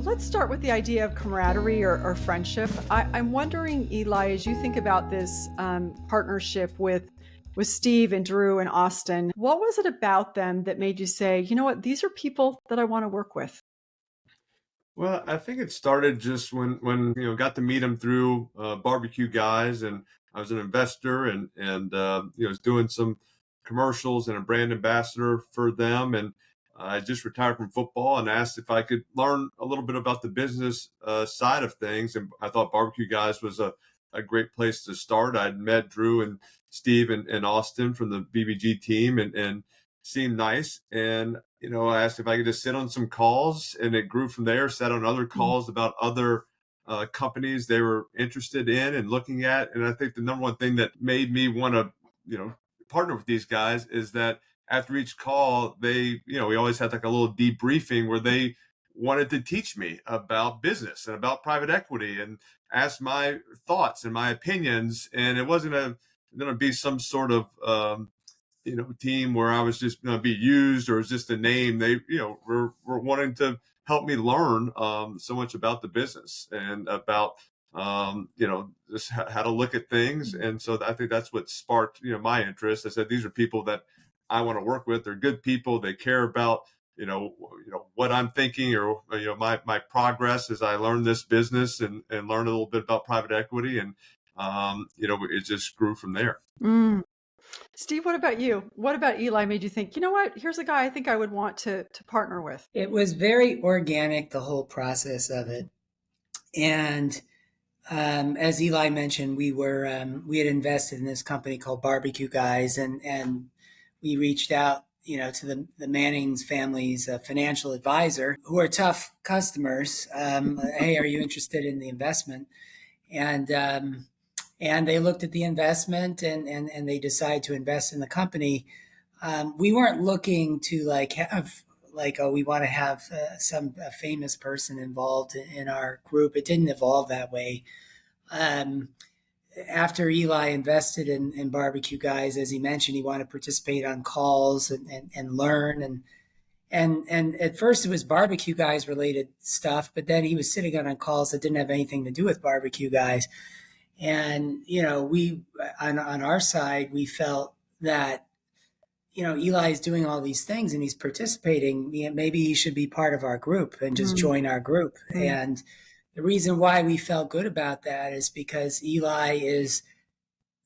Let's start with the idea of camaraderie or friendship. I'm wondering, Eli, as you think about this partnership with Steve and Drew and Austin, what was it about them that made you say, you know what, these are people that I want to work with? Well, I think it started just when got to meet him through Barbecue Guys, and I was an investor and was doing some commercials and a brand ambassador for them, and I just retired from football and asked if I could learn a little bit about the business side of things, and I thought Barbecue Guys was a great place to start. I'd met Drew and Steve and Austin from the BVG team, and seemed nice, and I asked if I could just sit on some calls, and it grew from there. Sat on other calls about other companies they were interested in and looking at. And I think the number one thing that made me want to, partner with these guys is that after each call, we always had like a little debriefing where they wanted to teach me about business and about private equity and ask my thoughts and my opinions. And it wasn't going to be some sort of, team where I was just going to be used or just a name. They, were wanting to help me learn so much about the business and about, just how to look at things. And so I think that's what sparked, my interest. I said, these are people that I want to work with. They're good people. They care about, what I'm thinking or, my progress as I learn this business and learn a little bit about private equity. And, it just grew from there. Mm. Steve, what about you? What about Eli made you think, you know what, here's a guy I think I would want to partner with? It was very organic, the whole process of it. And as Eli mentioned, we had invested in this company called Barbecue Guys, and we reached out, to the Manning's family's financial advisor, who are tough customers. Hey, are you interested in the investment? And they looked at the investment and they decided to invest in the company. We weren't looking to we want to have some famous person involved in our group. It didn't evolve that way. After Eli invested in Barbecue Guys, as he mentioned, he wanted to participate on calls and learn. And at first it was Barbecue Guys related stuff, but then he was sitting on calls that didn't have anything to do with Barbecue Guys. And, we, on our side, we felt that, Eli is doing all these things and he's participating. Maybe he should be part of our group and just join our group. And the reason why we felt good about that is because Eli is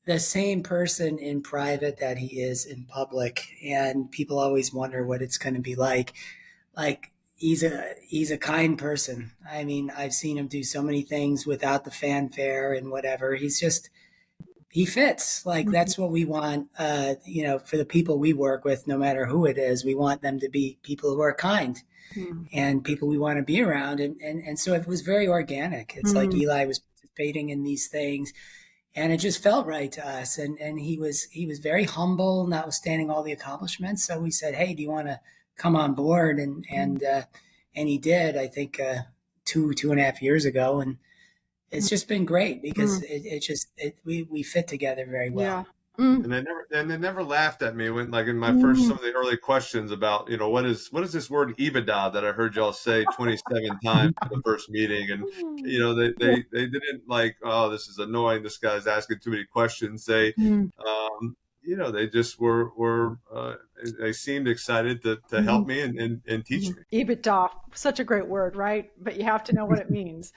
the same person in private that he is in public. And people always wonder what it's going to be like. He's a kind person. I mean, I've seen him do so many things without the fanfare and whatever. He fits. That's what we want, for the people we work with, no matter who it is. We want them to be people who are kind and people we want to be around. And so it was very organic. It's like Eli was participating in these things and it just felt right to us. And he was very humble, notwithstanding all the accomplishments. So we said, hey, do you want to come on board? And he did, I think, 2.5 years ago. And it's just been great because we fit together very well. Yeah. And they never laughed at me when, like, in my first, some of the early questions about, what is this word EBITDA that I heard y'all say 27 times in the first meeting. And, they didn't like, oh, this is annoying. This guy's asking too many questions. They, they just were they seemed excited to help me and teach me. EBITDA, such a great word, right? But you have to know what it means.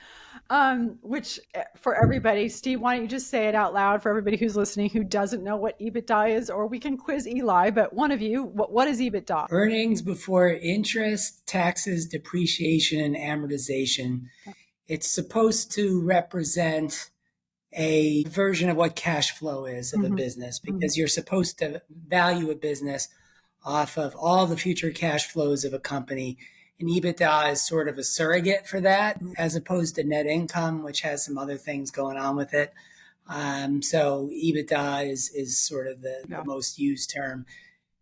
Which for everybody, Steve, why don't you just say it out loud for everybody who's listening who doesn't know what EBITDA is, or we can quiz Eli, but one of you, what is EBITDA? Earnings before interest, taxes, depreciation, and amortization. It's supposed to represent a version of what cash flow is of a business, because you're supposed to value a business off of all the future cash flows of a company. And EBITDA is sort of a surrogate for that, as opposed to net income, which has some other things going on with it. So EBITDA is sort of the most used term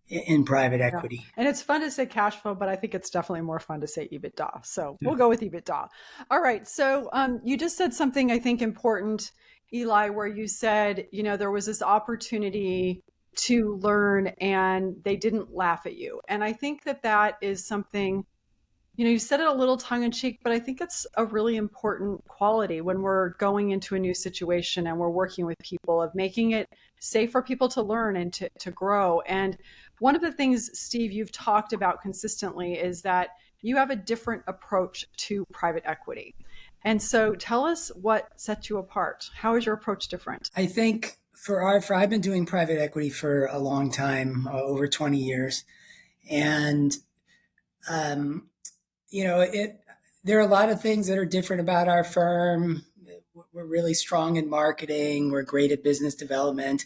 in private equity. Yeah. And it's fun to say cash flow, but I think it's definitely more fun to say EBITDA. So we'll go with EBITDA. All right. So you just said something I think important, Eli, where you said, there was this opportunity to learn and they didn't laugh at you. And I think that is something You said it a little tongue in cheek, but I think it's a really important quality when we're going into a new situation and we're working with people, of making it safe for people to learn and to grow. And one of the things, Steve, you've talked about consistently is that you have a different approach to private equity. And so tell us what sets you apart. How is your approach different? I think I've been doing private equity for a long time, over 20 years. And, there are a lot of things that are different about our firm. We're really strong in marketing. We're great at business development.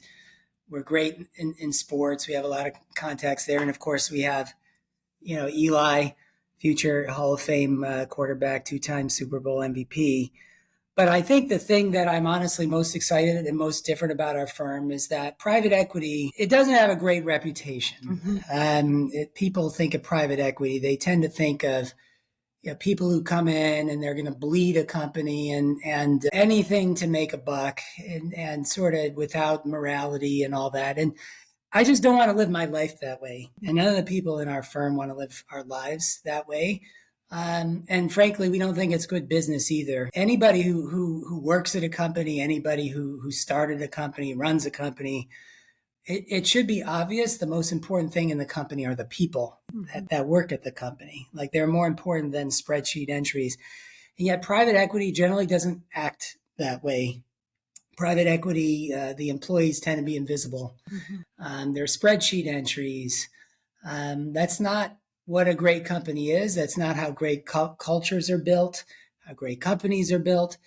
We're great in sports. We have a lot of contacts there. And of course we have, Eli, future Hall of Fame quarterback, 2-time Super Bowl MVP. But I think the thing that I'm honestly most excited and most different about our firm is that private equity, it doesn't have a great reputation. People think of private equity, they tend to think of people who come in and they're going to bleed a company and anything to make a buck and sort of without morality and all that. And I just don't want to live my life that way. And none of the people in our firm want to live our lives that way. And frankly, we don't think it's good business either. Anybody who works at a company, anybody who started a company, runs a company, it should be obvious the most important thing in the company are the people that work at the company. Like, they're more important than spreadsheet entries. And yet private equity generally doesn't act that way. Private equity, the employees tend to be invisible. They're spreadsheet entries. That's not what a great company is. That's not how great cultures are built, how great companies are built.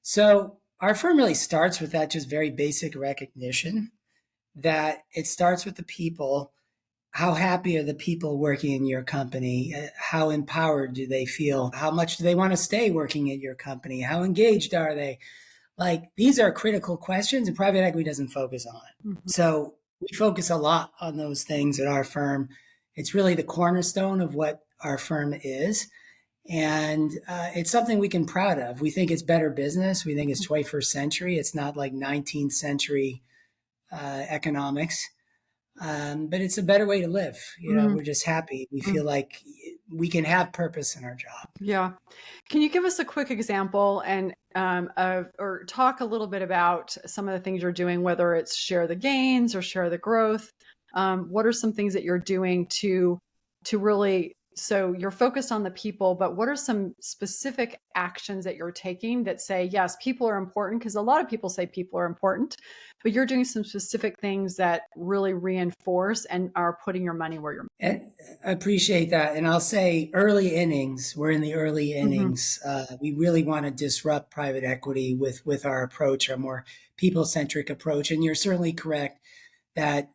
So our firm really starts with that just very basic recognition that it starts with the people. How happy are the people working in your company? How empowered do they feel? How much do they want to stay working at your company? How engaged are they? Like, these are critical questions, and private equity doesn't focus on. So we focus a lot on those things at our firm. It's really the cornerstone of what our firm is. And it's something we can be proud of. We think it's better business. We think it's 21st century. It's not like 19th century economics. But it's a better way to live. We're just happy. We feel like we can have purpose in our job. Yeah. Can you give us a quick example and or talk a little bit about some of the things you're doing, whether it's share the gains or share the growth? What are some things that you're doing to really, so you're focused on the people, but what are some specific actions that you're taking that say, yes, people are important? Because a lot of people say people are important, but you're doing some specific things that really reinforce and are putting your money where your mouth is. I appreciate that. And I'll say early innings, we're in the early innings. We really want to disrupt private equity with our approach, our more people-centric approach. And you're certainly correct that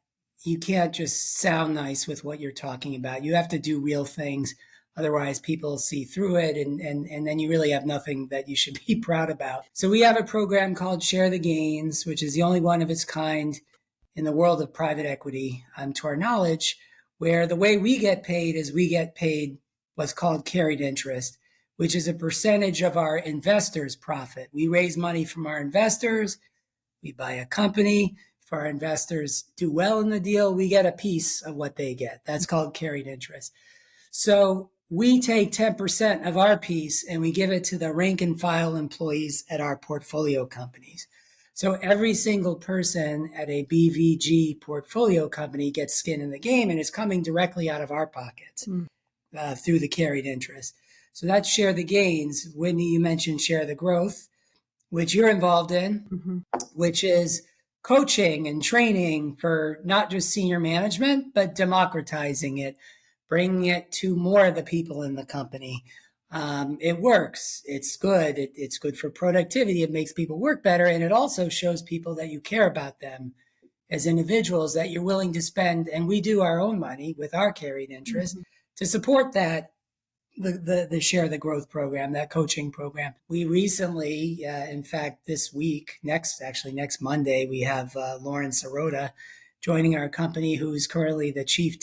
you can't just sound nice with what you're talking about. You have to do real things. Otherwise, people see through it, and then you really have nothing that you should be proud about. So we have a program called Share the Gains, which is the only one of its kind in the world of private equity, to our knowledge, where the way we get paid is we get paid what's called carried interest, which is a percentage of our investors' profit. We raise money from our investors. We buy a company. If our investors do well in the deal, we get a piece of what they get. That's called carried interest. So we take 10% of our piece and we give it to the rank and file employees at our portfolio companies. So every single person at a BVG portfolio company gets skin in the game, and it's coming directly out of our pockets through the carried interest. So that's share the gains. Whitney, you mentioned share the growth, which you're involved in, which is coaching and training for not just senior management, but democratizing it, bringing it to more of the people in the company. It works. It's good. It's good for productivity. It makes people work better. And it also shows people that you care about them as individuals, that you're willing to spend, and we do our own money with our carried interest to support that, the Share the Growth program, that coaching program. We recently, in fact, this week, next Monday, we have Lauren Sirota joining our company, who is currently the chief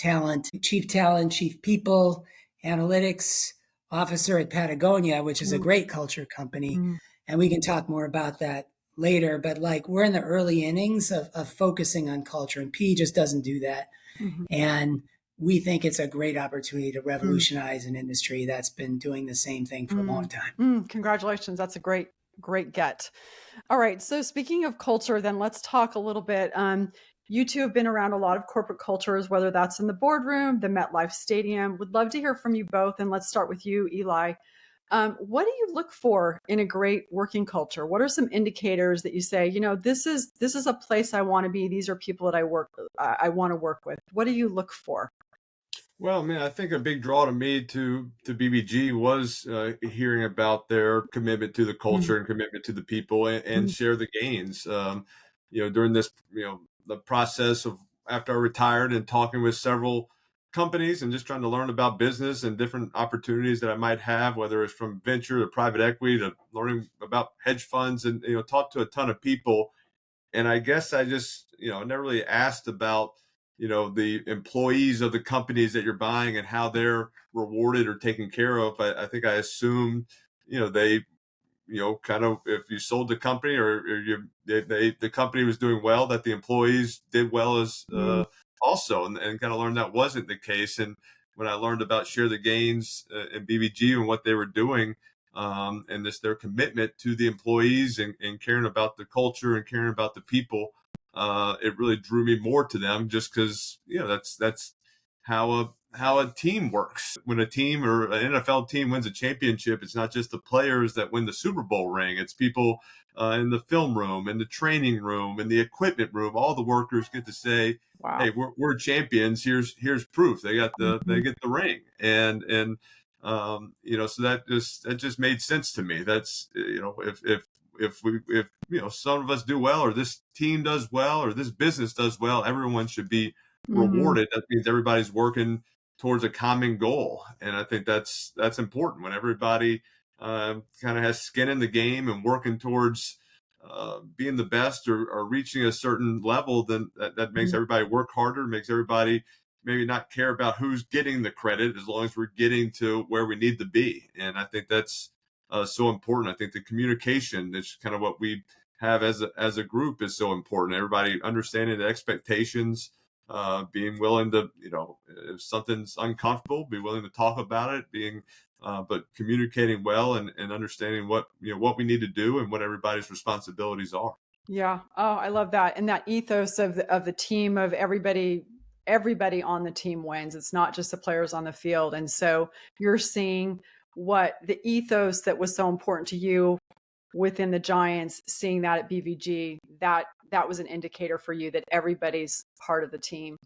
people analytics officer at Patagonia, which is a great culture company. And we can talk more about that later, but like, we're in the early innings of focusing on culture, and P just doesn't do that. And we think it's a great opportunity to revolutionize an industry that's been doing the same thing for a long time. Congratulations. That's a great get. All right. So speaking of culture, then let's talk a little bit. You two have been around a lot of corporate cultures, whether that's in the boardroom, the MetLife Stadium. Would love to hear from you both. And let's start with you, Eli. What do you look for in a great working culture? What are some indicators that you say, this is a place I want to be. These are people that I want to work with. What do you look for? Well, man, I think a big draw to me to BVG was hearing about their commitment to the culture and commitment to the people and share the gains. During this, the process of after I retired and talking with several companies and just trying to learn about business and different opportunities that I might have, whether it's from venture to private equity to learning about hedge funds, and talked to a ton of people. And I guess I just never really asked about the employees of the companies that you're buying and how they're rewarded or taken care of. I think I assumed they kind of, if you sold the company or the company was doing well, that the employees did well as also, and kind of learned that wasn't the case. And when I learned about Share the Gains in BVG and what they were doing, and their commitment to the employees and caring about the culture and caring about the people, it really drew me more to them, just because that's how a team works. When a team or an NFL team wins a championship, it's not just the players that win the Super Bowl ring. It's people in the film room, in the training room, in the equipment room. All the workers get to say, wow, "Hey, we're champions. Here's proof. They get the ring." And so that just made sense to me. That's if some of us do well, or this team does well, or this business does well, everyone should be rewarded. That means everybody's working towards a common goal, and I think that's important. When everybody kind of has skin in the game and working towards being the best or reaching a certain level, then that makes everybody work harder, makes everybody maybe not care about who's getting the credit, as long as we're getting to where we need to be. And I think that's so important. I think the communication, that's kind of what we have as a group, is so important. Everybody understanding the expectations, being willing to, if something's uncomfortable, be willing to talk about it, but communicating well and understanding what we need to do and what everybody's responsibilities are. Yeah. Oh, I love that. And that ethos of the team, of everybody on the team wins. It's not just the players on the field. And so you're seeing what the ethos that was so important to you within the Giants, seeing that at BVG, that was an indicator for you that everybody's part of the team.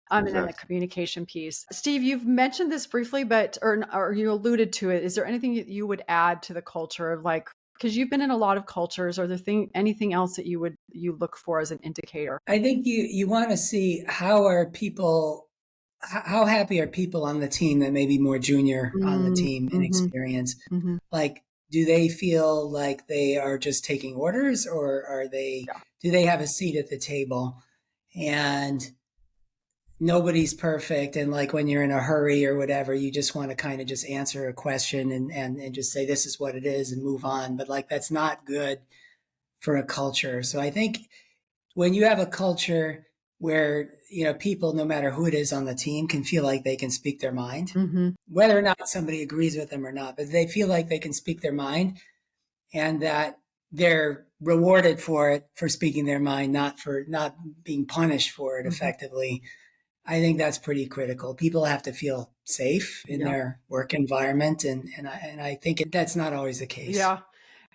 And then the communication piece. Steve, you've mentioned this briefly, or you alluded to it. Is there anything that you would add to the culture of, like, because you've been in a lot of cultures, or anything else that you look for as an indicator? I think you want to see how happy are people on the team that may be more junior on the team in experience. Like, do they feel like they are just taking orders, or do they have a seat at the table? And nobody's perfect. And like, when you're in a hurry or whatever, you just want to kind of just answer a question and just say, this is what it is, and move on. But like, that's not good for a culture. So I think when you have a culture where, people, no matter who it is on the team, can feel like they can speak their mind, whether or not somebody agrees with them or not, but they feel like they can speak their mind, and that they're rewarded for it, for speaking their mind, not being punished for it effectively. I think that's pretty critical. People have to feel safe in their work environment. And I think that's not always the case. Yeah.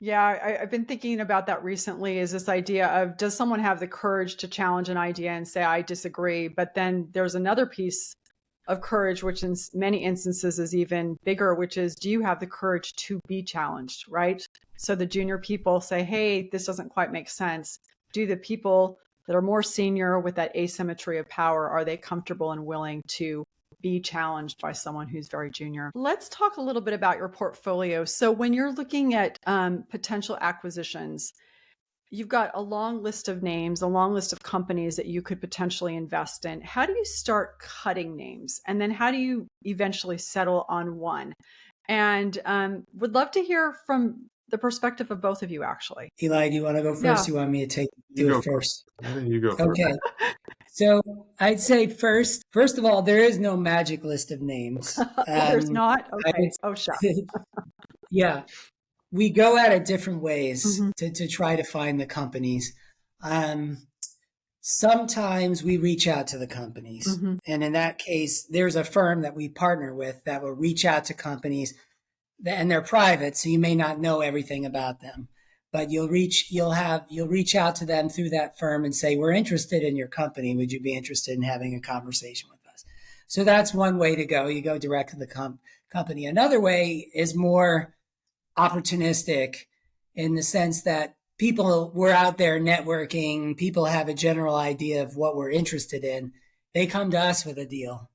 Yeah, I've been thinking about that recently, is this idea of, does someone have the courage to challenge an idea and say, I disagree? But then there's another piece of courage, which in many instances is even bigger, which is, do you have the courage to be challenged, right? So the junior people say, hey, this doesn't quite make sense. Do the people that are more senior with that asymmetry of power, are they comfortable and willing to be challenged by someone who's very junior? Let's talk a little bit about your portfolio. So when you're looking at potential acquisitions, you've got a long list of names, a long list of companies that you could potentially invest in. How do you start cutting names? And then how do you eventually settle on one? And would love to hear from the perspective of both of you, actually. Eli, do you want to go first? Yeah. You want me to do it first? I think you go first. Okay. So I'd say first of all, there is no magic list of names. There's not? Okay. Would, Oh, sure. yeah, we go at it different ways Mm-hmm. to try to find the companies. Sometimes we reach out to the companies. Mm-hmm. And in that case, there's a firm that we partner with that will reach out to companies, and they're private, so you may not know everything about them. But you'll reach out to them through that firm and say, we're interested in your company. Would you be interested in having a conversation with us? So that's one way to go. You go direct to the company. Another way is more opportunistic in the sense that we're out there networking. People have a general idea of what we're interested in. They come to us with a deal.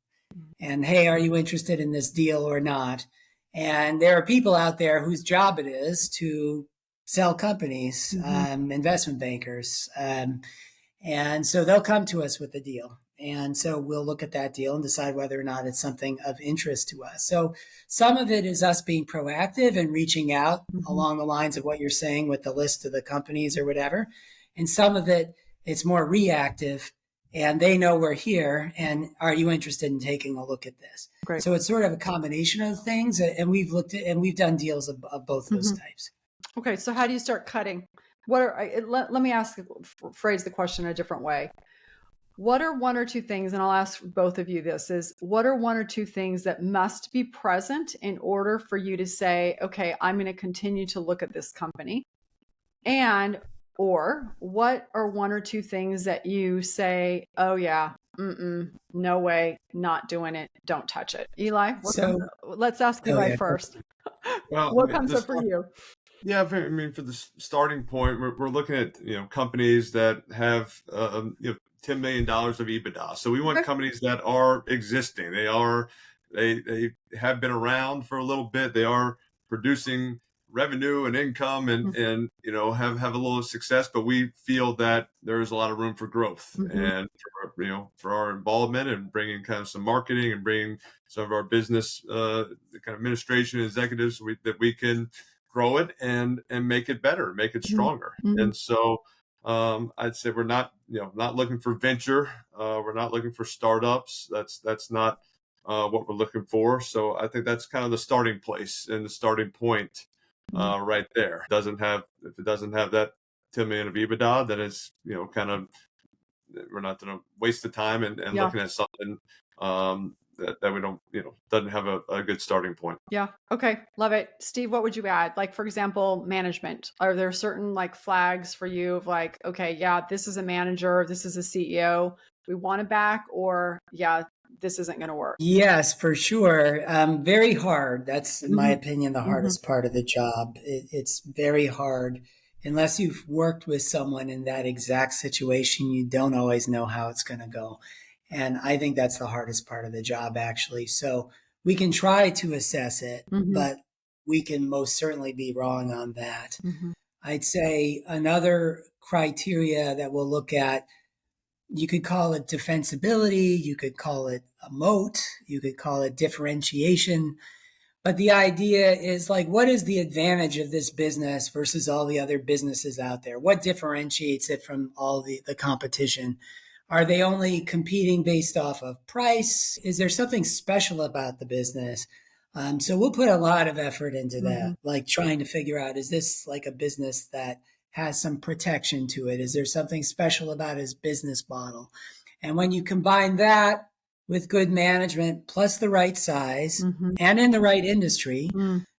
And hey, are you interested in this deal or not? And there are people out there whose job it is to sell companies, investment bankers. And so they'll come to us with a deal. And so we'll look at that deal and decide whether or not it's something of interest to us. So some of it is us being proactive and reaching out along the lines of what you're saying with the list of the companies or whatever. And some of it's more reactive, and they know we're here. And are you interested in taking a look at this? Great. So it's sort of a combination of things. And we've done deals of both those types. Okay. So how do you start cutting? Let me phrase the question a different way. What are one or two things, and I'll ask both of you this, is what are one or two things that must be present in order for you to say, okay, I'm going to continue to look at this company? Or what are one or two things that you say, oh yeah, no way, not doing it, don't touch it? Eli, let's ask Eli first. Well, what comes up for you? Yeah, for the starting point, we're looking at companies that have $10 million of EBITDA. So we want companies that are existing. They have been around for a little bit. They are producing revenue and income and have a little success, but we feel that there's a lot of room for growth and for our involvement and bringing kind of some marketing and bringing some of our business kind of administration executives that we can grow it and make it better, make it stronger. And so I'd say we're not looking for venture. We're not looking for startups. That's not what we're looking for. So I think that's kind of the starting place and the starting point right there. If it doesn't have that 10 million of EBITDA, then it's kind of, we're not going to waste the time and looking at something that we don't, doesn't have a good starting point. Yeah. Okay. Love it. Steve, what would you add? Like, for example, management. Are there certain flags for you of okay, yeah, this is a manager, this is a CEO, we want it back, or yeah, this isn't going to work? Yes, for sure. Very hard. That's, in my opinion, the hardest part of the job. It's very hard. Unless you've worked with someone in that exact situation, you don't always know how it's going to go. And I think that's the hardest part of the job, actually. So we can try to assess it, but we can most certainly be wrong on that. I'd say another criteria that we'll look at, you could call it defensibility, you could call it a moat, you could call it differentiation. But the idea is what is the advantage of this business versus all the other businesses out there? What differentiates it from all the competition? Are they only competing based off of price? Is there something special about the business? So we'll put a lot of effort into that, trying to figure out, is this a business that has some protection to it? Is there something special about his business model? And when you combine that with good management plus the right size and in the right industry,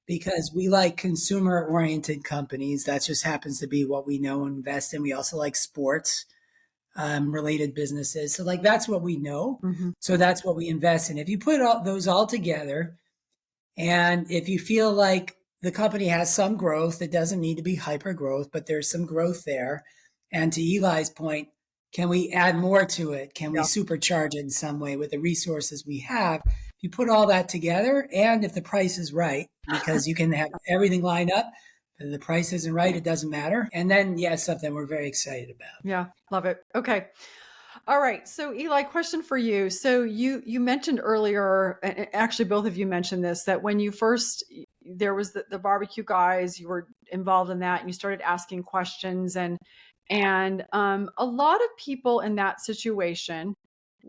because we like consumer-oriented companies, that just happens to be what we know and invest in. We also like sports related businesses. So that's what we know. So that's what we invest in. If you put those all together, and if you feel like the company has some growth, it doesn't need to be hyper growth, but there's some growth there. And to Eli's point, can we add more to it? Can we supercharge it in some way with the resources we have? If you put all that together, and if the price is right, because you can have everything lined up, if the price isn't right, it doesn't matter. And then, something we're very excited about. Yeah, love it. Okay. All right. So Eli, question for you. So you mentioned earlier, and actually both of you mentioned this, that when you first, there was the barbecue guys, you were involved in that and you started asking questions and a lot of people in that situation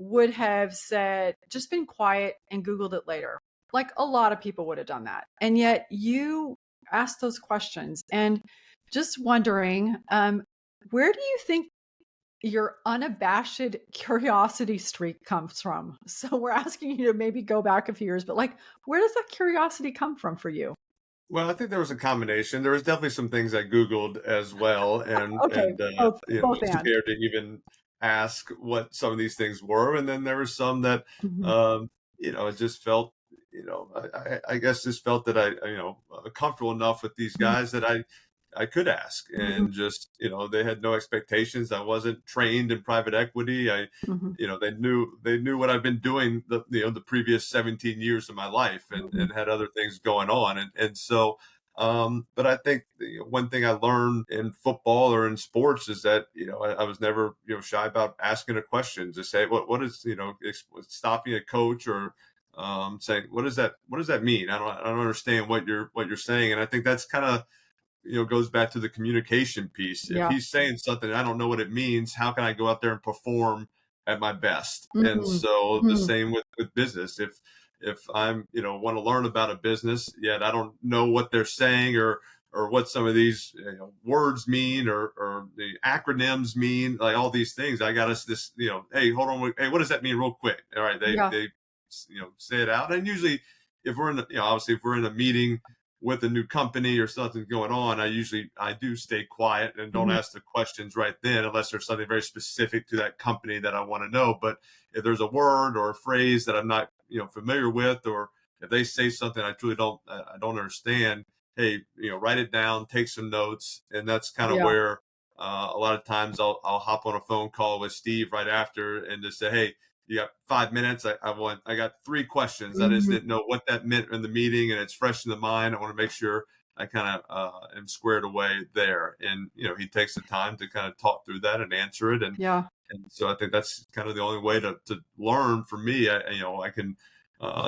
would have said, just been quiet and Googled it later. Like a lot of people would have done that. And yet you asked those questions. And just wondering, where do you think your unabashed curiosity streak comes from? So we're asking you to maybe go back a few years, but like, where does that curiosity come from for you? Well, I think there was a combination. There was definitely some things I Googled as well, Okay, and both was and. scared to even ask what some of these things were. And then there were some that, Mhm, um, it just felt, I guess just felt that comfortable enough with these mhm, guys that I could ask, mhm, and just they had no expectations. I wasn't trained in private equity. mhm, They knew what I've been doing the previous 17 years of my life, and mhm, had other things going on, and so but I think one thing I learned in football or in sports is that I was never shy about asking a question. To say what is stopping a coach or saying what does that mean? I don't understand what you're saying, and I think that's kind of goes back to the communication piece. If yeah. he's saying something, I don't know what it means. How can I go out there and perform at my best? And Mhm, so the mhm, same with business. If I'm want to learn about a business, yet I don't know what they're saying or what some of these words mean or the acronyms mean, like all these things. I got us this, hey, hold on, hey, what does that mean, real quick? All right, they yeah. they say it out, and usually if we're in, obviously if we're in a meeting with a new company or something going on, I do stay quiet and don't Mhm, ask the questions right then unless there's something very specific to that company that I want to know. But if there's a word or a phrase that I'm not familiar with, or if they say something I don't understand, hey, write it down, take some notes, and that's kind of yeah. where a lot of times I'll hop on a phone call with Steve right after and just say, hey, you got 5 minutes. I got three questions. I just Mhm, didn't know what that meant in the meeting, and it's fresh in the mind. I want to make sure I kind of am squared away there. And he takes the time to kind of talk through that and answer it. And yeah. and so I think that's kind of the only way to learn for me. I can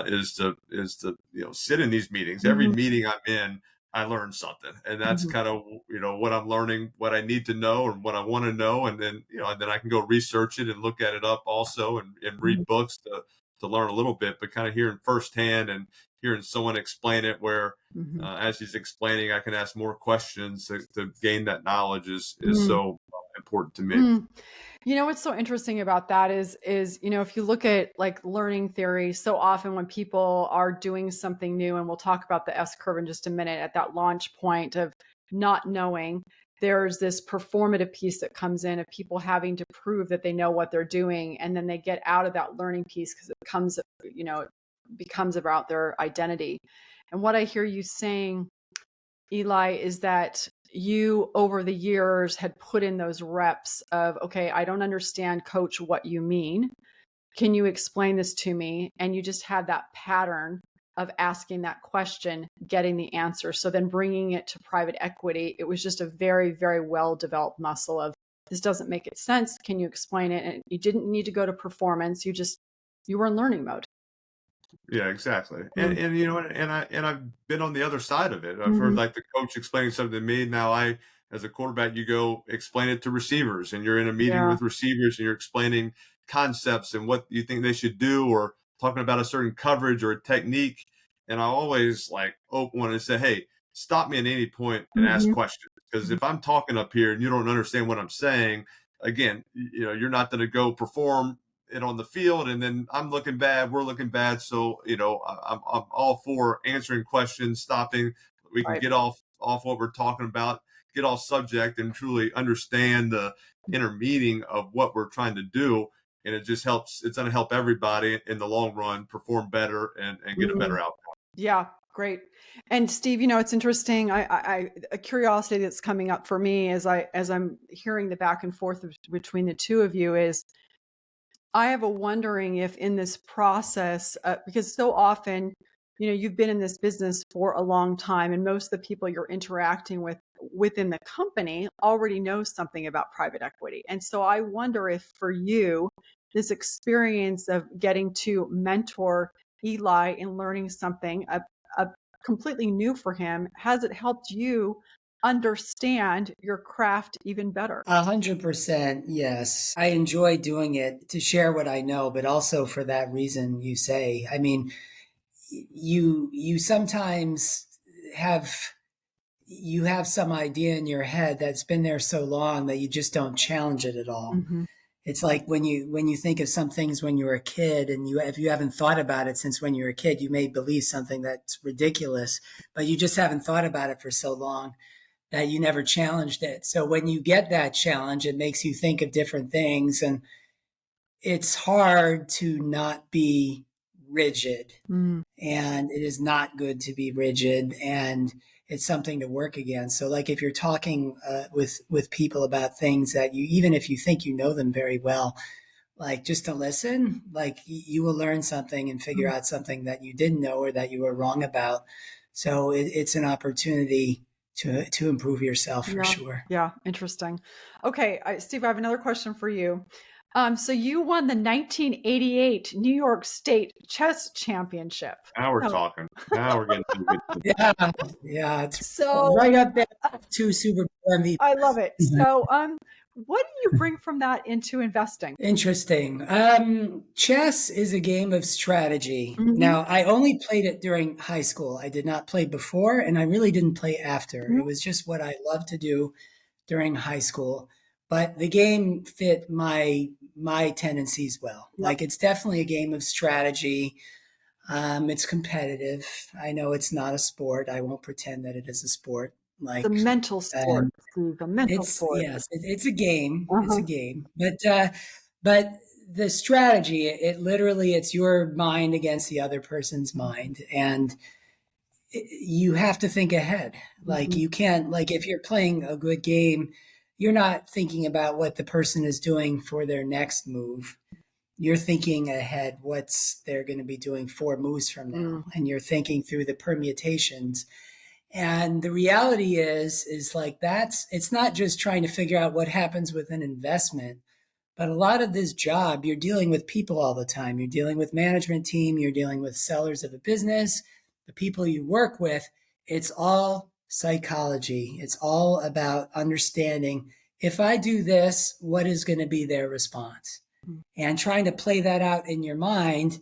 is to sit in these meetings. Every Mhm, meeting I'm in, I learn something, and that's mhm, kind of what I'm learning, what I need to know, and what I want to know, and then I can go research it and look at it up also, and mhm, read books to learn a little bit, but kind of hearing firsthand and hearing someone explain it where. mhm, As he's explaining, I can ask more questions to gain that knowledge is mm, so important to me. mm. What's so interesting about that is if you look at like learning theory, so often when people are doing something new, and we'll talk about the S curve in just a minute, at that launch point of not knowing, there's this performative piece that comes in of people having to prove that they know what they're doing, and then they get out of that learning piece because it becomes about their identity. And what I hear you saying, Eli, is that you over the years had put in those reps of, okay, I don't understand, coach, what you mean. Can you explain this to me? And you just had that pattern of asking that question, getting the answer. So then bringing it to private equity, it was just a very, very well developed muscle of, this doesn't make it sense. Can you explain it? And you didn't need to go to performance. You were in learning mode. Yeah, exactly. And Mm, and you know, and I've been on the other side of it. I've heard mhm. like the coach explaining something to me. Now as a quarterback, you go explain it to receivers, and you're in a meeting Yeah. with receivers, and you're explaining concepts and what you think they should do, or talking about a certain coverage or a technique. And I always like want to say, hey, stop me at any point and ask Mhm. questions, because if I'm talking up here and you don't understand what I'm saying, again, you're not going to go perform it on the field, and then I'm looking bad, we're looking bad. So I'm all for answering questions, stopping. We can Right. get off what we're talking about, get off subject, and truly understand the inner meaning of what we're trying to do. And it just helps. It's going to help everybody in the long run perform better and get a better Mm. outcome. Yeah, great. And Steve, it's interesting. A curiosity that's coming up for me as I'm hearing the back and forth between the two of you is, I have a wondering if in this process, because so often, you've been in this business for a long time, and most of the people you're interacting with within the company already know something about private equity. And so I wonder if for you, this experience of getting to mentor Eli in learning something completely new for him, has it helped you understand your craft even better. 100%, yes. I enjoy doing it to share what I know, but also for that reason you say. I mean, you sometimes have you have some idea in your head that's been there so long that you just don't challenge it at all. Mhm. It's like when you think of some things when you were a kid, and if you haven't thought about it since when you were a kid, you may believe something that's ridiculous, but you just haven't thought about it for so long that you never challenged it. So when you get that challenge, it makes you think of different things, and it's hard to not be rigid. Mm. And it is not good to be rigid, and it's something to work against. So like if you're talking with people about things that you, even if you think you know them very well, like just to listen, like you will learn something and figure Mm. out something that you didn't know or that you were wrong about. So it's an opportunity to improve yourself for Yeah. sure. Yeah. Interesting. Okay. Steve, I have another question for you. So you won the 1988 New York State Chess Championship. Now we're So, talking. Now we're getting to the good. Yeah, yeah, it's so right up there. Two Super Bowl I love it. MVPs. So, what do you bring from that into investing? Interesting. Chess is a game of strategy. Mhm. Now, I only played it during high school. I did not play before, and I really didn't play after. Mhm. It was just what I loved to do during high school. But the game fit my tendencies well. Yep. Like it's definitely a game of strategy. It's competitive. I know it's not a sport. I won't pretend that it is a sport. The Like mental sport, um, Steve, the mental it's sport. yes, it's a game. It's a Uh-huh. game, but the strategy, it literally, it's your mind against the other person's mind, and you have to think ahead. Like Mhm. you can't, like if you're playing a good game, you're not thinking about what the person is doing for their next move. You're thinking ahead what's they're going to be doing 4 moves from Mm. now, and you're thinking through the permutations. And the reality is like it's not just trying to figure out what happens with an investment, but a lot of this job, you're dealing with people all the time. You're dealing with management team, you're dealing with sellers of a business, the people you work with. It's all psychology. It's all about understanding, if I do this, what is going to be their response? Mm. And trying to play that out in your mind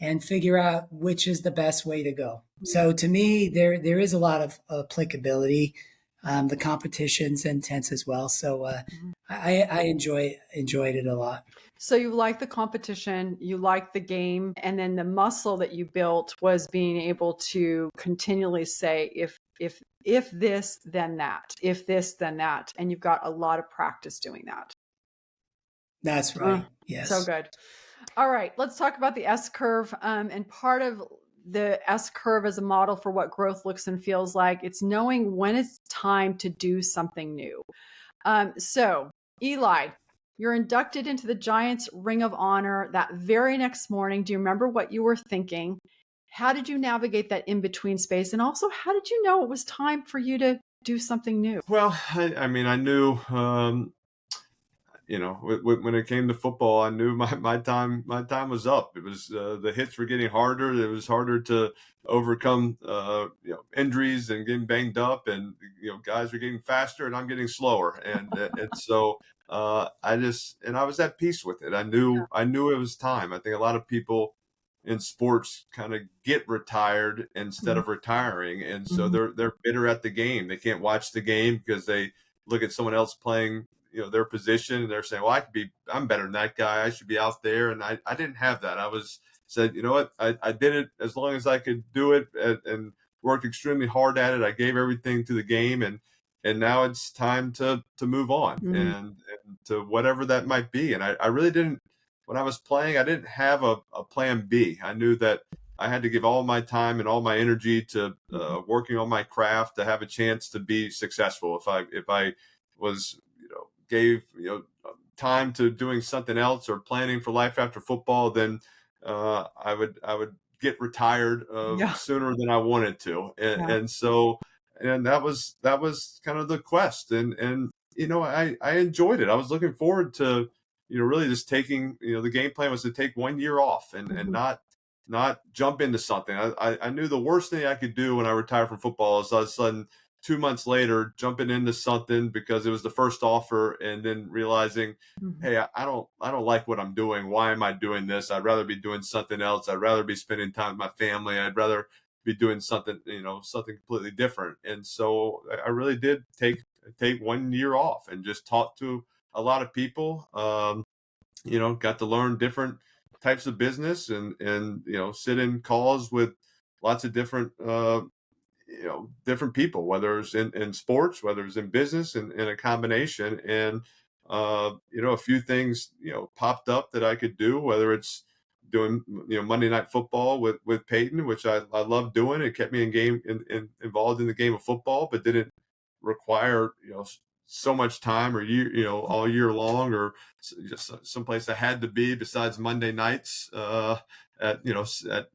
and figure out which is the best way to go. So to me, there is a lot of applicability. The competition's intense as well, so Mhm. I enjoyed it a lot. So you like the competition, you like the game, and then the muscle that you built was being able to continually say, if this, then that, if this, then that, and you've got a lot of practice doing that. That's Uh, right. so Yes. good. All right, let's talk about the S curve. And part of the S curve as a model for what growth looks and feels like, it's knowing when it's time to do something new. So, Eli, you're inducted into the Giants Ring of Honor that very next morning. Do you remember what you were thinking? How did you navigate that in between space? And also, how did you know it was time for you to do something new? Well, I mean, I knew, when it came to football, I knew my time was up. It was the hits were getting harder. It was harder to overcome injuries and getting banged up, and guys were getting faster, and I'm getting slower, and so I was at peace with it. I knew it was time. I think a lot of people in sports kind of get retired instead Mhm. of retiring, and so Mhm. they're bitter at the game. They can't watch the game because they look at someone else playing their position, and they're saying, well, I'm better than that guy, I should be out there. And I didn't have that. I was said, you know what, I did it as long as I could do it, and worked extremely hard at it. I gave everything to the game, and now it's time to move on, Mhm. and to whatever that might be. And I really didn't, when I was playing, I didn't have a plan B. I knew that I had to give all my time and all my energy to Mhm. working on my craft to have a chance to be successful. If I was gave time to doing something else or planning for life after football, then I would get retired Yeah. sooner than I wanted to, and, Yeah. and so and that was kind of the quest, and I enjoyed it. I was looking forward to really just taking the game plan was to take 1 year off, and Mhm. not jump into something. I knew the worst thing I could do when I retired from football is all of a sudden 2 months later jumping into something because it was the first offer, and then realizing, Mhm. hey, I don't like what I'm doing. Why am I doing this? I'd rather be doing something else. I'd rather be spending time with my family. I'd rather be doing something, something completely different. And so I really did take 1 year off and just talk to a lot of people. Got to learn different types of business, and sit in calls with lots of different people, whether it's in sports, whether it's in business, and in a combination. And a few things popped up that I could do, whether it's doing Monday Night Football with Peyton, which I love doing. It kept me involved in the game of football, but didn't require so much time, or all year long, or just someplace I had to be besides Monday nights at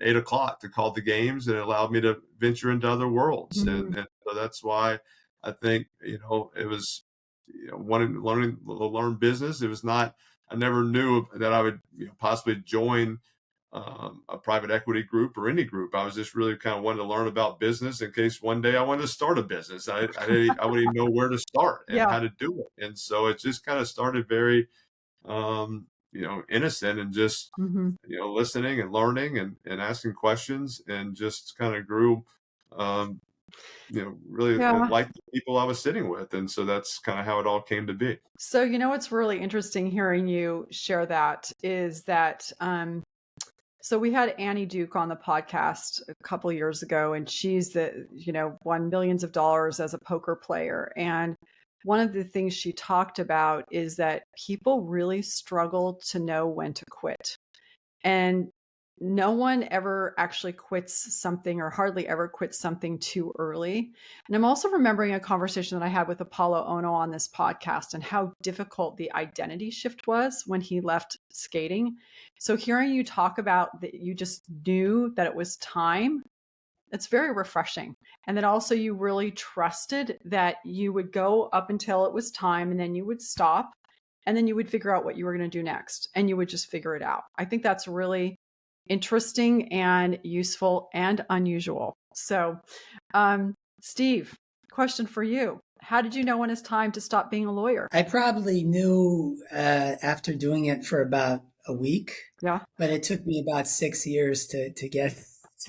8 o'clock to call the games, and it allowed me to venture into other worlds. Mhm. And so that's why I think it was wanting learning to learn business. It was not, I never knew that I would possibly join a private equity group or any group. I was just really kind of wanting to learn about business in case one day I wanted to start a business. I wouldn't even know where to start and Yeah. how to do it. And so it just kind of started very, innocent, and just, Mhm. listening and learning, and asking questions, and just kind of grew, um, really Yeah. like the people I was sitting with. And so that's kind of how it all came to be. So, what's really interesting hearing you share that is that so we had Annie Duke on the podcast a couple years ago, and she's won millions of dollars as a poker player. And one of the things she talked about is that people really struggle to know when to quit. And no one ever actually quits something, or hardly ever quits something too early. And I'm also remembering a conversation that I had with Apollo Ono on this podcast, and how difficult the identity shift was when he left skating. So hearing you talk about that, you just knew that it was time. It's very refreshing. And then also you really trusted that you would go up until it was time, and then you would stop, and then you would figure out what you were going to do next, and you would just figure it out. I think that's really interesting and useful and unusual. So, Steve, question for you. How did you know when it's time to stop being a lawyer? I probably knew after doing it for about a week, Yeah. but it took me about 6 years to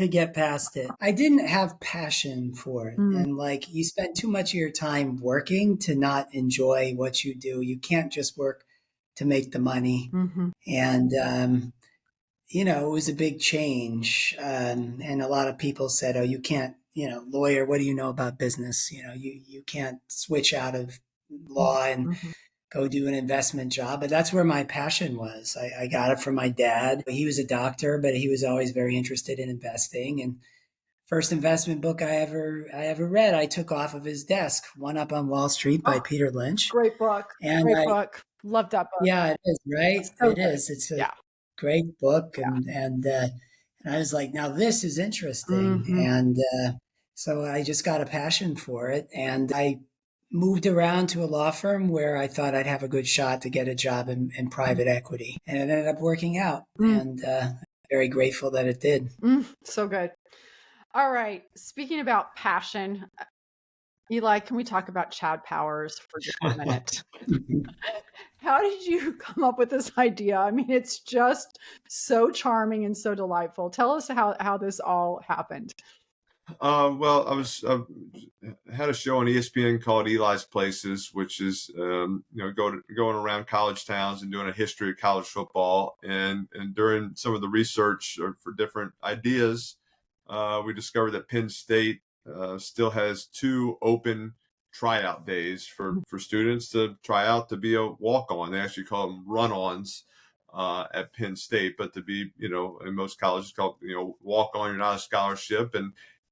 get past it. I didn't have passion for it. Mm. And like, you spend too much of your time working to not enjoy what you do. You can't just work to make the money. Mm-hmm. And it was a big change. And a lot of people said, oh, you can't, lawyer, what do you know about business? You can't switch out of law and Mm-hmm. go do an investment job. But that's where my passion was. I got it from my dad. He was a doctor, but he was always very interested in investing. And first investment book I ever read, I took off of his desk, One Up on Wall Street by Oh, Peter Lynch. great book. And Great book. Love that book. yeah, it is, right? So It good. is. It's a Yeah. great book. Yeah. And I was like, now this is interesting. Mm-hmm. And so I just got a passion for it. And I moved around to a law firm where I thought I'd have a good shot to get a job in private equity. And it ended up working out. And very grateful that it did. So good. All right. Speaking about passion, Eli, can we talk about Chad Powers for just a minute? How did you come up with this idea? I mean, it's just so charming and so delightful. Tell us how this all happened. Well, I had a show on ESPN called Eli's Places, which is going around college towns and doing a history of college football. And during some of the research for different ideas, we discovered that Penn State still has 2 open tryout days for students to try out to be a walk-on. They actually call them run-ons at Penn State, but to be, in most colleges called, walk-on, you're not a scholarship.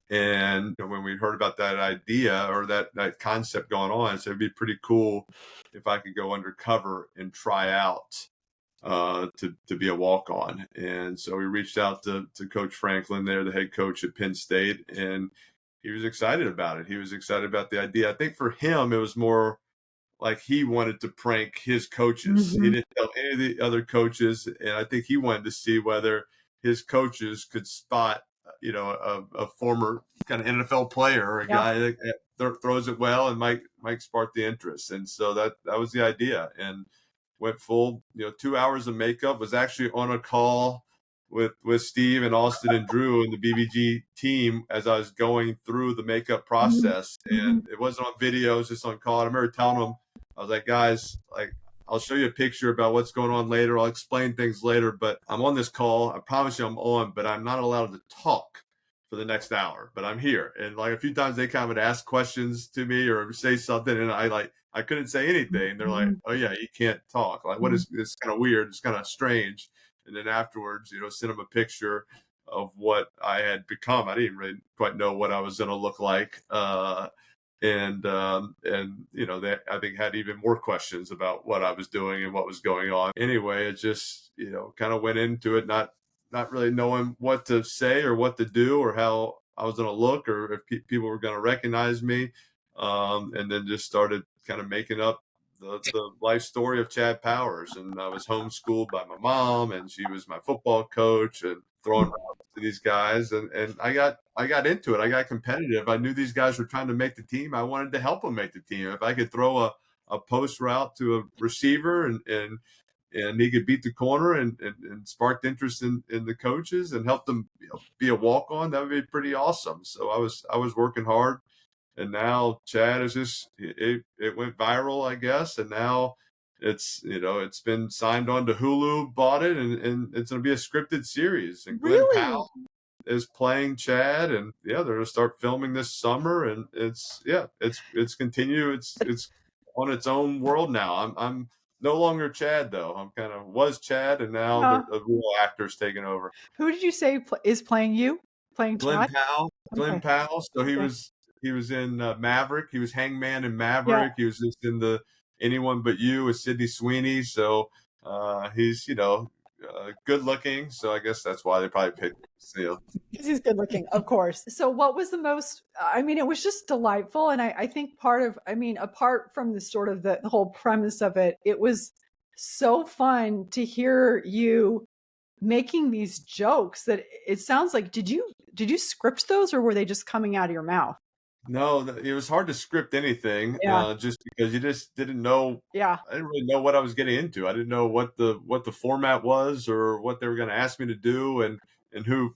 And when we heard about that idea, or that concept going on, I said it'd be pretty cool if I could go undercover and try out to be a walk-on. And so we reached out to Coach Franklin there, the head coach at Penn State, and he was excited about it. He was excited about the idea. I think for him, it was more like he wanted to prank his coaches. He didn't tell any of the other coaches, and I think he wanted to see whether his coaches could spot a former kind of NFL player, a Yeah. guy that throws it well and might spark the interest. And so that was the idea, and went full, 2 hours of makeup. Was actually on a call with Steve and Austin and Drew and the BVG team as I was going through the makeup Mhm. process. Mhm. And it wasn't on video, it was just on call. And I remember telling them, I was like, guys, like, I'll show you a picture about what's going on later. I'll explain things later, but I'm on this call. I promise you I'm on, but I'm not allowed to talk for the next hour, but I'm here. And like a few times they kind of would ask questions to me or say something, and I couldn't say anything. They're like, Mhm. "Oh yeah, you can't talk." Like, what Mhm. is it's kind of weird. It's kind of strange. And then afterwards, send them a picture of what I had become. I didn't really quite know what I was going to look like. And they, I think, had even more questions about what I was doing and what was going on. Anyway, it just kind of went into it not really knowing what to say or what to do or how I was going to look or if people were going to recognize me, and then just started kind of making up the life story of Chad Powers. And I was homeschooled by my mom, and she was my football coach and throwing routes to these guys. And I got into it. I got competitive. I knew these guys were trying to make the team. I wanted to help them make the team. If I could throw a post route to a receiver and he could beat the corner and sparked interest in the coaches and help them be a walk on, that would be pretty awesome. So I was working hard. And now Chad is just it went viral, I guess, and now it's been signed on to Hulu, bought it, and it's going to be a scripted series. And Glenn Really? Powell is playing Chad, and yeah, they're going to start filming this summer, and it's continue. It's on its own world now. I'm no longer Chad though. I'm kind of was Chad, and now Yeah. the real actor's taking over. Who did you say is playing you? Playing Glenn Chad? Powell. Glenn Okay. Powell. So Okay. he was in Maverick. He was Hangman in Yeah. Maverick. He was just in the Anyone But You with Sydney Sweeney. So he's good looking. So I guess that's why they probably picked. Because he's good looking, of course. So, what was the most? I mean, it was just delightful, and I think apart from the sort of the whole premise of it, it was so fun to hear you making these jokes. That it sounds like did you script those, or were they just coming out of your mouth? No, it was hard to script anything, Yeah, just because you just didn't know. yeah. I didn't really know what I was getting into. I didn't know what the format was or what they were going to ask me to do, and who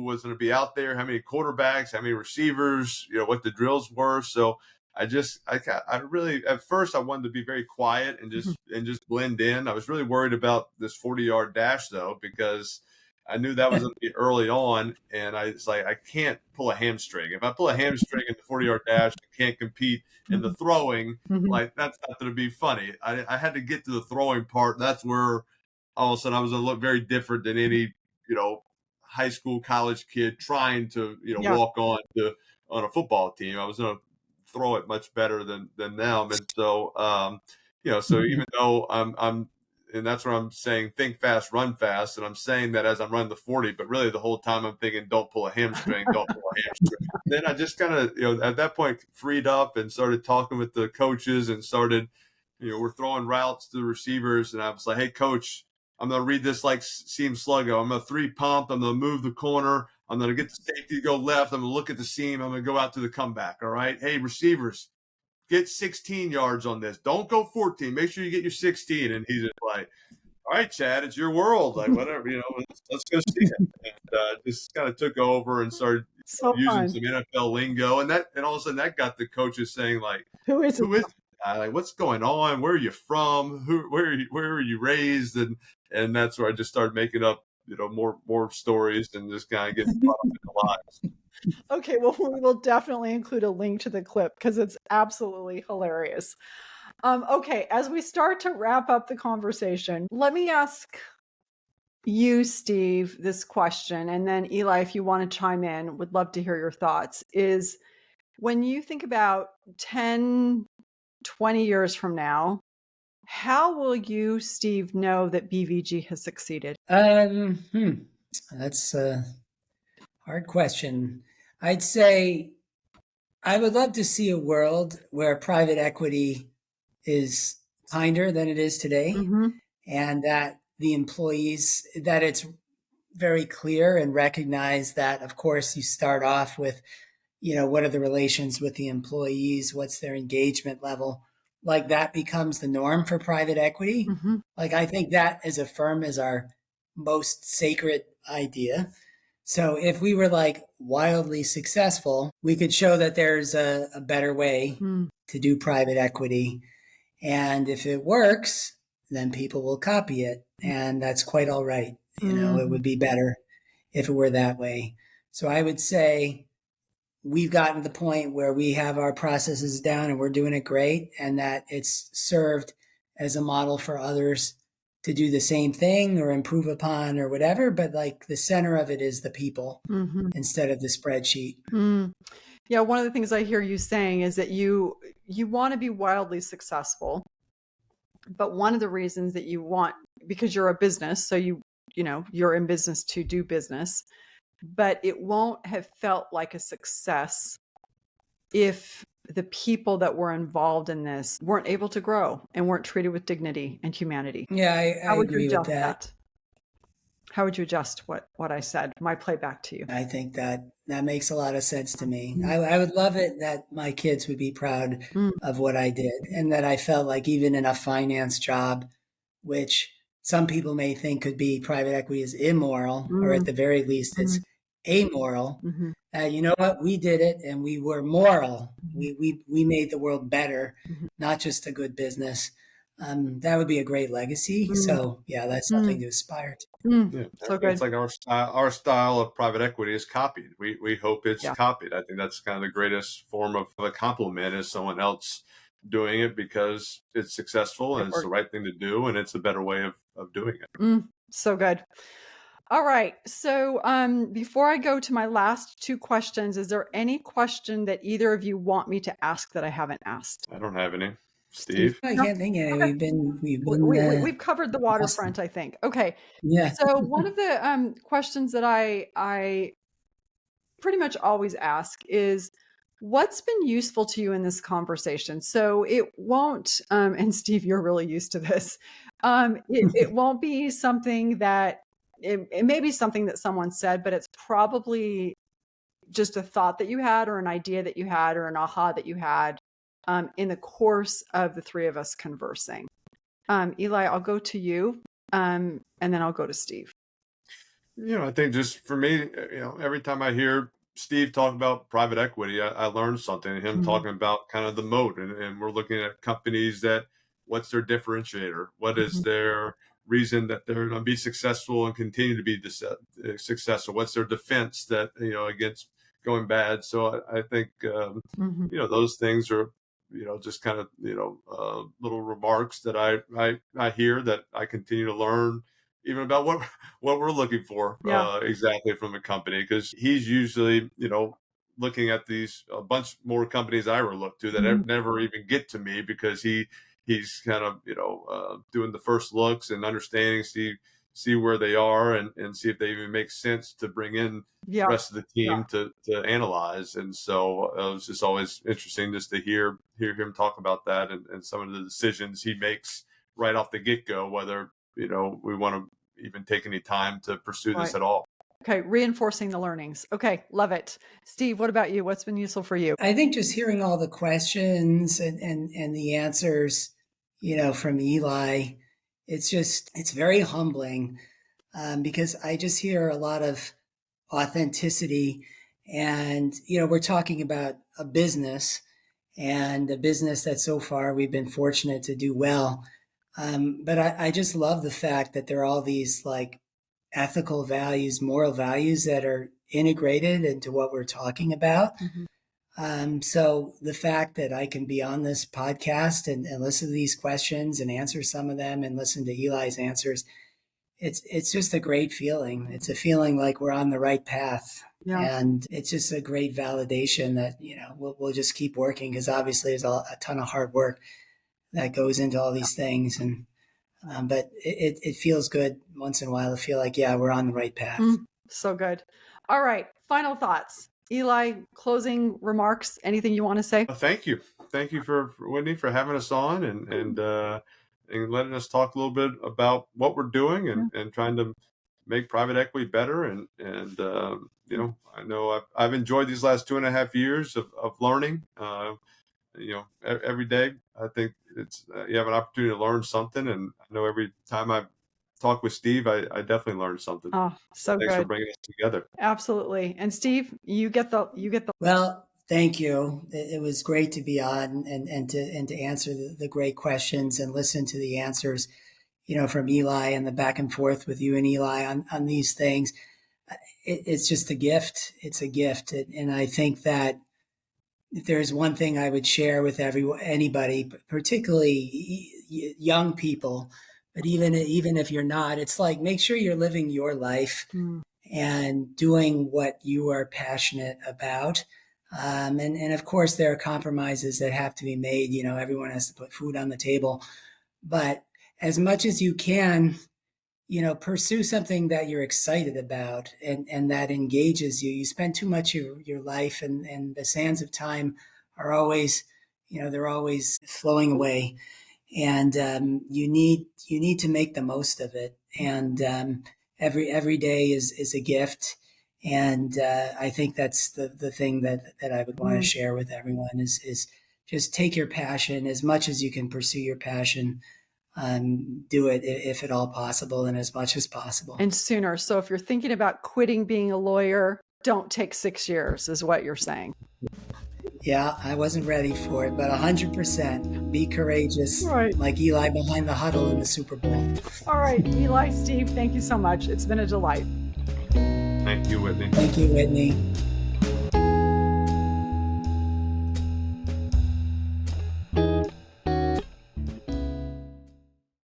was going to be out there, how many quarterbacks, how many receivers, what the drills were. So I really at first I wanted to be very quiet and Mhm. just blend in. I was really worried about this 40-yard dash though because I knew that was going to be early on, and it's like I can't pull a hamstring. If I pull a hamstring in the 40-yard dash, I can't compete in the throwing. Mhm. Like that's not going to be funny. I had to get to the throwing part. That's where all of a sudden I was going to look very different than any you know high school, college kid trying to Yeah. walk on a football team. I was going to throw it much better than them, and so so even though I'm and that's where I'm saying think fast, run fast. And I'm saying that as I'm running the 40, but really the whole time I'm thinking, don't pull a hamstring, don't pull a hamstring. Then I just kind of, at that point freed up and started talking with the coaches and started, we're throwing routes to the receivers. And I was like, hey, coach, I'm going to read this like seam sluggo. I'm going to three pump. I'm going to move the corner. I'm going to get the safety to go left. I'm going to look at the seam. I'm going to go out to the comeback. All right. Hey, receivers, get 16 yards on this. Don't go 14. Make sure you get your 16. And he's just like, all right, Chad, it's your world. Like, whatever, let's go see it. And just kind of took over and started So using fun. some NFL lingo. And all of a sudden that got the coaches saying, like, Who is it? who is this guy? Like, what's going on? Where are you from? Where are you raised? And that's where I just started making up, more stories and just kind of getting caught up in the lives. Okay, well, we will definitely include a link to the clip because it's absolutely hilarious. Okay, as we start to wrap up the conversation, let me ask you, Steve, this question, and then Eli, if you want to chime in, would love to hear your thoughts. Is when you think about 10, 20 years from now, how will you, Steve, know that BVG has succeeded? That's a hard question. I'd say I would love to see a world where private equity is kinder than it is today, Mm-hmm. and that the employees, that it's very clear and recognize that, of course, you start off with, what are the relations with the employees? What's their engagement level? Like that becomes the norm for private equity. Mm-hmm. Like I think that as a firm is our most sacred idea. So if we were like wildly successful, we could show that there's a better way to do private equity. And if it works, then people will copy it. And that's quite all right. It would be better if it were that way. So I would say we've gotten to the point where we have our processes down and we're doing it great, and that it's served as a model for others to do the same thing or improve upon or whatever. But like the center of it is the people instead of the spreadsheet. Yeah, one of the things I hear you saying is that you want to be wildly successful, but one of the reasons that you want, because you're a business, so you're in business to do business, but it won't have felt like a success if the people that were involved in this weren't able to grow and weren't treated with dignity and humanity. Yeah, I How would you agree with adjust that? How would you adjust what I said, my playback to you? I think that makes a lot of sense to me. I would love it that my kids would be proud of what I did, and that I felt like even in a finance job, which some people may think could be private equity is immoral, or at the very least it's amoral. You know what? We did it and we were moral. We made the world better, not just a good business. That would be a great legacy. So yeah, that's something to aspire to. Yeah, So good. it's like our style of private equity is copied. We hope it's copied. I think that's kind of the greatest form of a compliment is someone else doing it because it's successful and it's the right thing to do and it's a better way of doing it. So good. All right. So before I go to my last two questions, is there any question that either of you want me to ask that I haven't asked? I don't have any. Steve? I can't think of any. Okay. We've covered the waterfront, I think. Okay. Yeah. So one of the questions that I pretty much always ask is, what's been useful to you in this conversation? So it won't, and Steve, you're really used to this. It won't be something that, it may be something that someone said, but it's probably just a thought that you had or an idea that you had or an aha that you had in the course of the three of us conversing. Eli, I'll go to you and then I'll go to Steve. I think just for me, every time I hear Steve talk about private equity, I learned something. Him talking about kind of the moat, and we're looking at companies what's their differentiator? What is their reason that they're going to be successful and continue to be successful? What's their defense that, against going bad? So I think, those things are, just kind of, little remarks that I hear that I continue to learn even about what we're looking for exactly from a company, because he's usually, looking at a bunch more companies I ever look to that never even get to me, because he's kind of, doing the first looks and understanding, see where they are and see if they even make sense to bring in the rest of the team to analyze. And so it was just always interesting just to hear him talk about that and some of the decisions he makes right off the get-go, whether, we want to even take any time to pursue this at all. Okay. Reinforcing the learnings. Okay. Love it. Steve, what about you? What's been useful for you? I think just hearing all the questions and the answers, from Eli, it's very humbling because I just hear a lot of authenticity. And, we're talking about a business, and a business that so far we've been fortunate to do well. But I just love the fact that there are all these like ethical values, moral values that are integrated into what we're talking about. So the fact that I can be on this podcast and listen to these questions and answer some of them and listen to Eli's answers, it's just a great feeling. It's a feeling like we're on the right path. And it's just a great validation that, we'll just keep working, because obviously there's a ton of hard work that goes into all these things. And but it feels good once in a while to feel like, we're on the right path. So good. All right. Final thoughts. Eli, closing remarks, anything you want to say? Thank you. Thank you for Whitney for having us on and letting us talk a little bit about what we're doing and trying to make private equity better. I know I've enjoyed these last 2.5 years of learning. Every day I think it's you have an opportunity to learn something, and I know every time I talk with Steve, I definitely learn something. Oh, so Thanks for good. bringing us together. Absolutely. And Steve, you get the Well, thank you. It was great to be on and to answer the great questions and listen to the answers, from Eli and the back and forth with you and Eli on these things. It's just a gift. It's a gift. And I think that if there's one thing I would share with anybody, particularly young people, but even if you're not, it's like, make sure you're living your life and doing what you are passionate about. And of course, there are compromises that have to be made. Everyone has to put food on the table. But as much as you can, pursue something that you're excited about and that engages you. You spend too much of your life, and the sands of time are always, they're always flowing away. And you need to make the most of it. And every day is a gift. And I think that's the thing that I would want to share with everyone is just take your passion as much as you can, pursue your passion. Do it if at all possible and as much as possible. And sooner. So if you're thinking about quitting being a lawyer, don't take 6 years is what you're saying. Yeah, I wasn't ready for it, but 100%. Be courageous, right, like Eli behind the huddle in the Super Bowl. All right, Eli, Steve, thank you so much. It's been a delight. Thank you, Whitney. Thank you, Whitney.